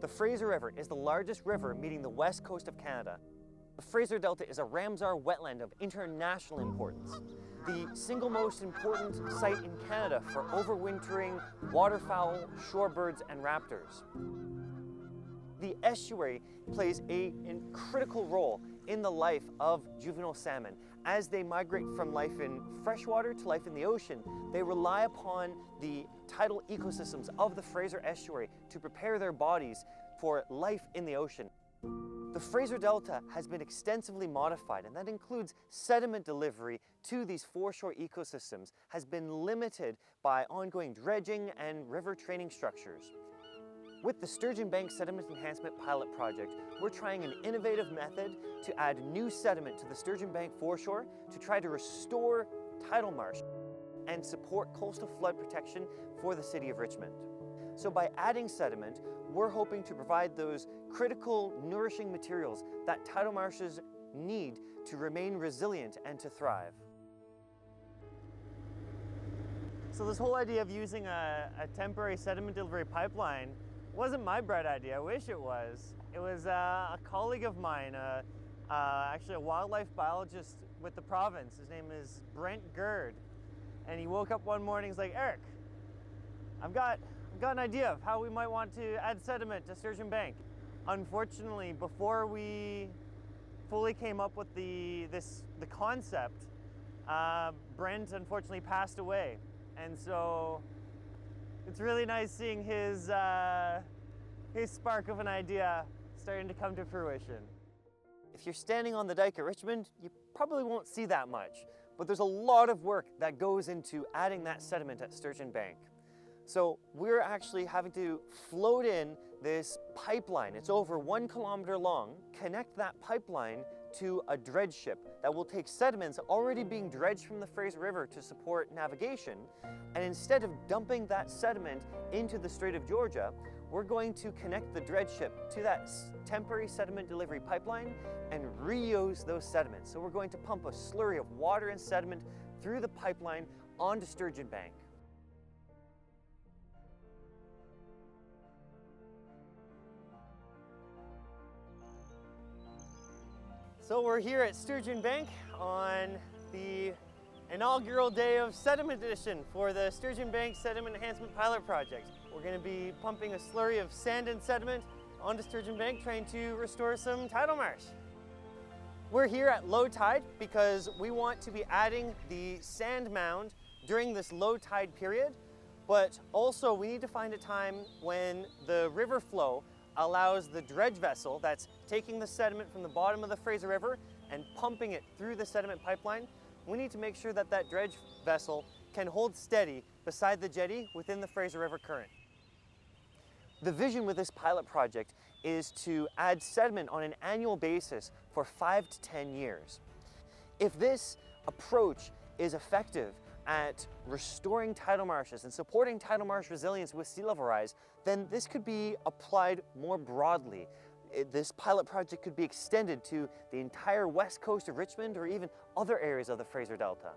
The Fraser River is the largest river meeting the west coast of Canada. The Fraser Delta is a Ramsar wetland of international importance, the single most important site in Canada for overwintering waterfowl, shorebirds, and raptors. The estuary plays a critical role in the life of juvenile salmon. As they migrate from life in freshwater to life in the ocean, they rely upon the tidal ecosystems of the Fraser estuary to prepare their bodies for life in the ocean. The Fraser Delta has been extensively modified, and that includes sediment delivery to these foreshore ecosystems, has been limited by ongoing dredging and river training structures. With the Sturgeon Bank Sediment Enhancement Pilot Project, we're trying an innovative method to add new sediment to the Sturgeon Bank foreshore to try to restore tidal marsh and support coastal flood protection for the city of Richmond. So by adding sediment, we're hoping to provide those critical nourishing materials that tidal marshes need to remain resilient and to thrive. So this whole idea of using a temporary sediment delivery pipeline wasn't my bright idea. I wish it was. It was a colleague of mine, actually a wildlife biologist with the province. His name is Brent Gerd. And he woke up one morning, he's like, Eric, I've got an idea of how we might want to add sediment to Sturgeon Bank. Unfortunately, before we fully came up with the concept, Brent unfortunately passed away. And so it's really nice seeing his spark of an idea starting to come to fruition. If you're standing on the dike at Richmond, you probably won't see that much, but there's a lot of work that goes into adding that sediment at Sturgeon Bank. So we're actually having to float in this pipeline. It's over 1 kilometer long, connect that pipeline to a dredge ship that will take sediments already being dredged from the Fraser River to support navigation. And instead of dumping that sediment into the Strait of Georgia, we're going to connect the dredge ship to that temporary sediment delivery pipeline and reuse those sediments. So we're going to pump a slurry of water and sediment through the pipeline onto Sturgeon Bank. So we're here at Sturgeon Bank on the inaugural day of Sediment Edition for the Sturgeon Bank Sediment Enhancement Pilot Project. We're going to be pumping a slurry of sand and sediment onto Sturgeon Bank, trying to restore some tidal marsh. We're here at low tide because we want to be adding the sand mound during this low tide period, but also we need to find a time when the river flow allows the dredge vessel that's taking the sediment from the bottom of the Fraser River and pumping it through the sediment pipeline. We need to make sure that that dredge vessel can hold steady beside the jetty within the Fraser River current. The vision with this pilot project is to add sediment on an annual basis for 5 to 10 years. If this approach is effective at restoring tidal marshes and supporting tidal marsh resilience with sea level rise, then this could be applied more broadly. This pilot project could be extended to the entire west coast of Richmond or even other areas of the Fraser Delta.